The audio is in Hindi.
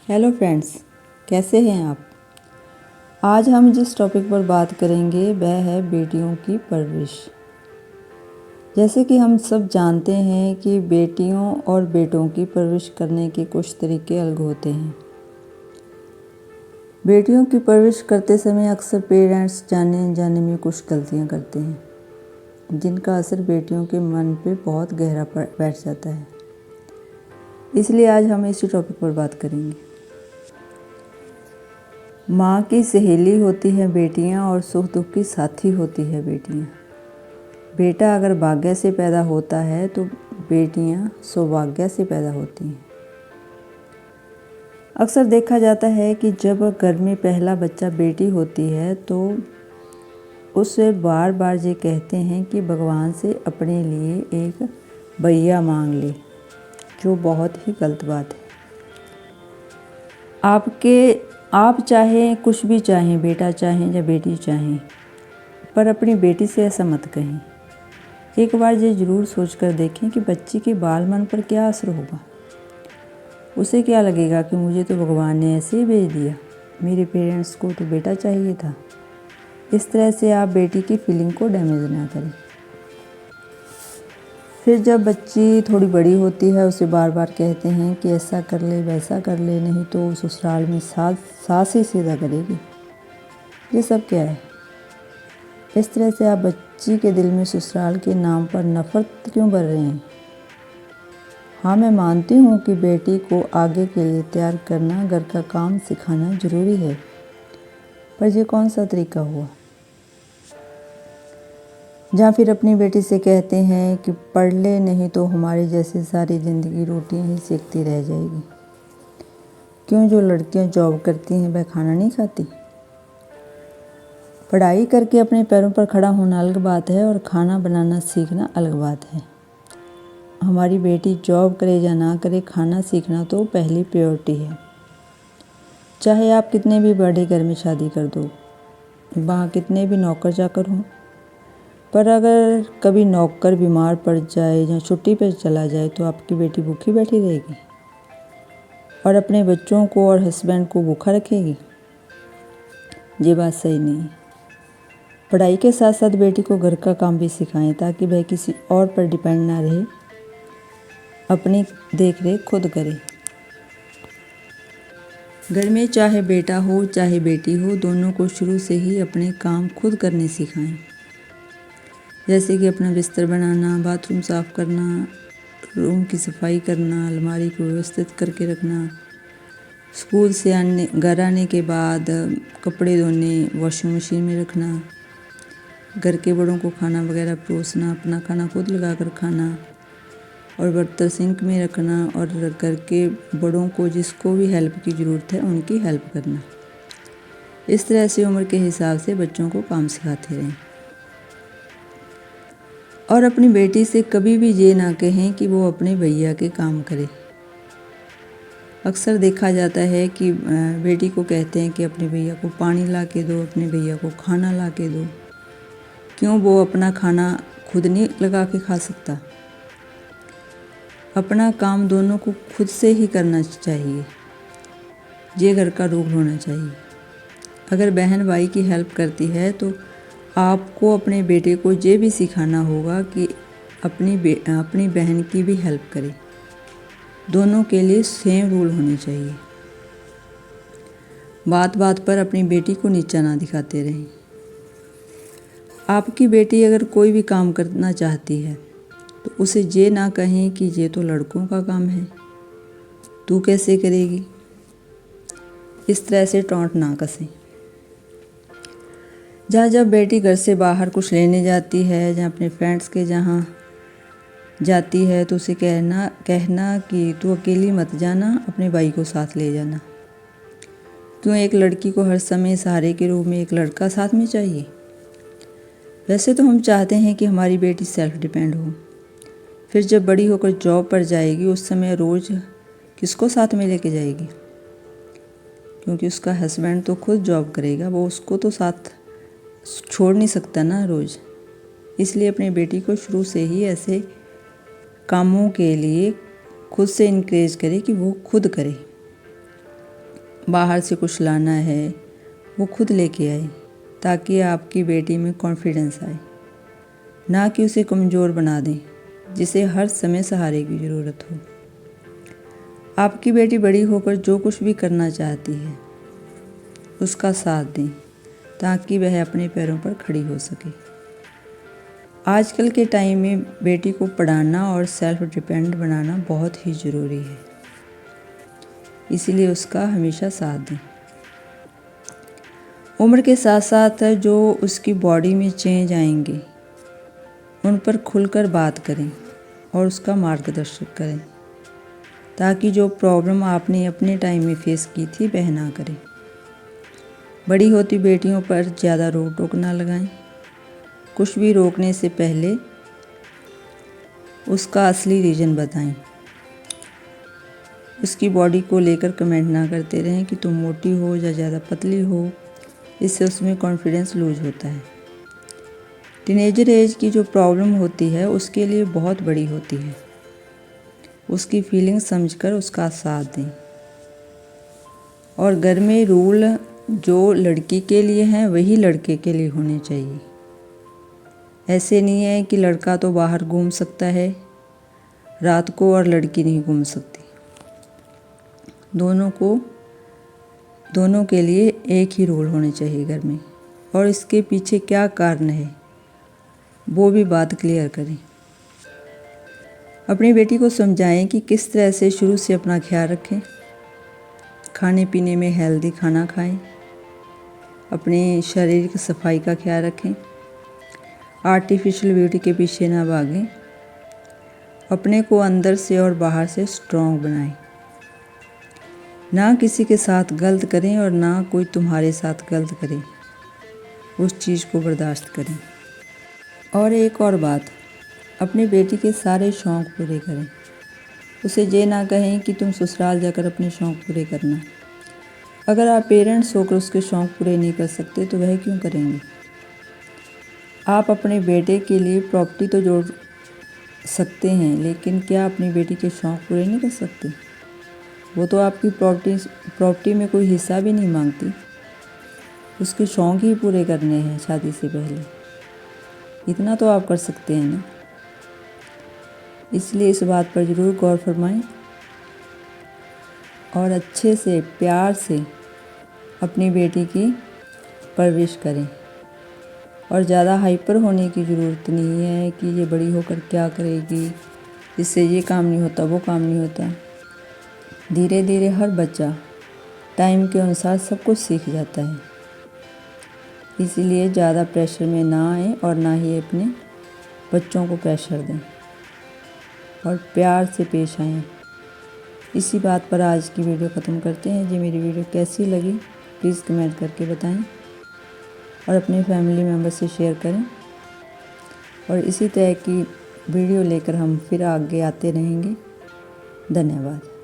हेलो फ्रेंड्स, कैसे हैं आप। आज हम जिस टॉपिक पर बात करेंगे वह है बेटियों की परवरिश। जैसे कि हम सब जानते हैं कि बेटियों और बेटों की परवरिश करने के कुछ तरीके अलग होते हैं। बेटियों की परवरिश करते समय अक्सर पेरेंट्स जाने अनजाने में कुछ गलतियां करते हैं जिनका असर बेटियों के मन पे बहुत गहरा बैठ जाता है। इसलिए आज हम इसी टॉपिक पर बात करेंगे। माँ की सहेली होती है बेटियाँ और सुख दुख की साथी होती है बेटियाँ। बेटा अगर भाग्य से पैदा होता है तो बेटियाँ सौभाग्य से पैदा होती हैं। अक्सर देखा जाता है कि जब घर में पहला बच्चा बेटी होती है तो उससे बार बार ये कहते हैं कि भगवान से अपने लिए एक भैया मांग ले, जो बहुत ही गलत बात है। आप चाहें कुछ भी चाहें, बेटा चाहें या बेटी चाहें, पर अपनी बेटी से ऐसा मत कहें। एक बार ये ज़रूर सोचकर देखें कि बच्ची के बाल मन पर क्या असर होगा। उसे क्या लगेगा कि मुझे तो भगवान ने ऐसे ही भेज दिया, मेरे पेरेंट्स को तो बेटा चाहिए था। इस तरह से आप बेटी की फीलिंग को डैमेज ना करें। फिर जब बच्ची थोड़ी बड़ी होती है उसे बार बार कहते हैं कि ऐसा कर ले वैसा कर ले, नहीं तो ससुराल में सास ही सीधा करेगी। ये सब क्या है। इस तरह से आप बच्ची के दिल में ससुराल के नाम पर नफरत क्यों भर रहे हैं। हाँ, मैं मानती हूँ कि बेटी को आगे के लिए तैयार करना, घर का काम सिखाना ज़रूरी है, पर ये कौन सा तरीका हुआ जहाँ फिर अपनी बेटी से कहते हैं कि पढ़ ले, नहीं तो हमारे जैसे सारी ज़िंदगी रोटियाँ ही सेकती रह जाएगी। क्यों जो लड़कियाँ जॉब करती हैं वह खाना नहीं खाती। पढ़ाई करके अपने पैरों पर खड़ा होना अलग बात है और खाना बनाना सीखना अलग बात है। हमारी बेटी जॉब करे या ना करे, खाना सीखना तो पहली प्रायोरिटी है। चाहे आप कितने भी बड़े घर में शादी कर दो, वहाँ कितने भी नौकर चाकर हों, पर अगर कभी नौकर बीमार पड़ जाए या छुट्टी पर चला जाए तो आपकी बेटी भूखी बैठी रहेगी और अपने बच्चों को और हस्बैंड को भूखा रखेगी। ये बात सही नहीं है। पढ़ाई के साथ साथ बेटी को घर का काम भी सिखाएं ताकि वह किसी और पर डिपेंड ना रहे, अपनी देख रेख खुद करे। घर में चाहे बेटा हो चाहे बेटी हो, दोनों को शुरू से ही अपने काम खुद करने सिखाएं। जैसे कि अपना बिस्तर बनाना, बाथरूम साफ़ करना, रूम की सफाई करना, अलमारी को व्यवस्थित करके रखना, स्कूल से घर आने के बाद कपड़े धोने वॉशिंग मशीन में रखना, घर के बड़ों को खाना वगैरह परोसना, अपना खाना खुद लगा कर खाना और बर्तन सिंक में रखना और घर के बड़ों को जिसको भी हेल्प की ज़रूरत है उनकी हेल्प करना। इस तरह से उम्र के हिसाब से बच्चों को काम सिखाते रहें। और अपनी बेटी से कभी भी ये ना कहें कि वो अपने भैया के काम करे। अक्सर देखा जाता है कि बेटी को कहते हैं कि अपने भैया को पानी ला के दो, अपने भैया को खाना ला के दो। क्यों वो अपना खाना खुद नहीं लगा के खा सकता। अपना काम दोनों को खुद से ही करना चाहिए। ये घर का रूल होना चाहिए। अगर बहन भाई की हेल्प करती है तो आपको अपने बेटे को ये भी सिखाना होगा कि अपनी बहन की भी हेल्प करे। दोनों के लिए सेम रूल होने चाहिए। बात बात पर अपनी बेटी को नीचा ना दिखाते रहें। आपकी बेटी अगर कोई भी काम करना चाहती है तो उसे ये ना कहें कि ये तो लड़कों का काम है, तू कैसे करेगी। इस तरह से टोंट ना कसें। जब बेटी घर से बाहर कुछ लेने जाती है या अपने फ्रेंड्स के जहाँ जाती है तो उसे कहना कि तू अकेली मत जाना, अपने भाई को साथ ले जाना। क्यों एक लड़की को हर समय सहारे के रूप में एक लड़का साथ में चाहिए। वैसे तो हम चाहते हैं कि हमारी बेटी सेल्फ डिपेंड हो। फिर जब बड़ी होकर जॉब पर जाएगी उस समय रोज़ किसको साथ में लेके जाएगी, क्योंकि उसका हस्बैंड तो खुद जॉब करेगा, वो उसको तो साथ छोड़ नहीं सकता ना रोज़। इसलिए अपनी बेटी को शुरू से ही ऐसे कामों के लिए खुद से इनकरेज करे कि वो खुद करे। बाहर से कुछ लाना है वो खुद लेके आए, ताकि आपकी बेटी में कॉन्फिडेंस आए, ना कि उसे कमज़ोर बना दें जिसे हर समय सहारे की ज़रूरत हो। आपकी बेटी बड़ी होकर जो कुछ भी करना चाहती है उसका साथ दें, ताकि वह अपने पैरों पर खड़ी हो सके। आजकल के टाइम में बेटी को पढ़ाना और सेल्फ डिपेंड बनाना बहुत ही ज़रूरी है, इसीलिए उसका हमेशा साथ दें। उम्र के साथ साथ जो उसकी बॉडी में चेंज आएंगे उन पर खुलकर बात करें और उसका मार्गदर्शन करें, ताकि जो प्रॉब्लम आपने अपने टाइम में फेस की थी वह ना करें। बड़ी होती बेटियों पर ज़्यादा रोक टोक ना लगाएं। कुछ भी रोकने से पहले उसका असली रीज़न बताएं। उसकी बॉडी को लेकर कमेंट ना करते रहें कि तुम मोटी हो या ज़्यादा पतली हो, इससे उसमें कॉन्फिडेंस लूज होता है। टीनेजर एज की जो प्रॉब्लम होती है उसके लिए बहुत बड़ी होती है। उसकी फीलिंग समझकर उसका साथ दें। और घर में रूल जो लड़की के लिए हैं वही लड़के के लिए होने चाहिए। ऐसे नहीं है कि लड़का तो बाहर घूम सकता है रात को और लड़की नहीं घूम सकती। दोनों के लिए एक ही रूल होने चाहिए घर में। और इसके पीछे क्या कारण है वो भी बात क्लियर करें। अपनी बेटी को समझाएं कि किस तरह से शुरू से अपना ख्याल रखें, खाने पीने में हेल्दी खाना खाएं, अपने शरीर की सफाई का ख्याल रखें, आर्टिफिशियल ब्यूटी के पीछे ना भागें, अपने को अंदर से और बाहर से स्ट्रॉन्ग बनाएं, ना किसी के साथ गलत करें और ना कोई तुम्हारे साथ गलत करे, उस चीज़ को बर्दाश्त करें। और एक और बात, अपनी बेटी के सारे शौक़ पूरे करें। उसे ये ना कहें कि तुम ससुराल जाकर अपने शौक़ पूरे करना। अगर आप पेरेंट्स होकर उसके शौक़ पूरे नहीं कर सकते तो वह क्यों करेंगे। आप अपने बेटे के लिए प्रॉपर्टी तो जोड़ सकते हैं, लेकिन क्या अपनी बेटी के शौक़ पूरे नहीं कर सकते। वो तो आपकी प्रॉपर्टी में कोई हिस्सा भी नहीं मांगती, उसके शौक़ ही पूरे करने हैं शादी से पहले। इतना तो आप कर सकते हैं ना। इसलिए इस बात पर ज़रूर गौर फरमाएं और अच्छे से प्यार से अपनी बेटी की परवरिश करें। और ज़्यादा हाइपर होने की ज़रूरत नहीं है कि ये बड़ी होकर क्या करेगी, इससे ये काम नहीं होता वो काम नहीं होता। धीरे धीरे हर बच्चा टाइम के अनुसार सब कुछ सीख जाता है। इसीलिए ज़्यादा प्रेशर में ना आए और ना ही अपने बच्चों को प्रेशर दें और प्यार से पेश आएँ। इसी बात पर आज की वीडियो ख़त्म करते हैं। जी मेरी वीडियो कैसी लगी प्लीज़ कमेंट करके बताएं और अपने फैमिली मेम्बर से शेयर करें। और इसी तरह की वीडियो लेकर हम फिर आगे आते रहेंगे। धन्यवाद।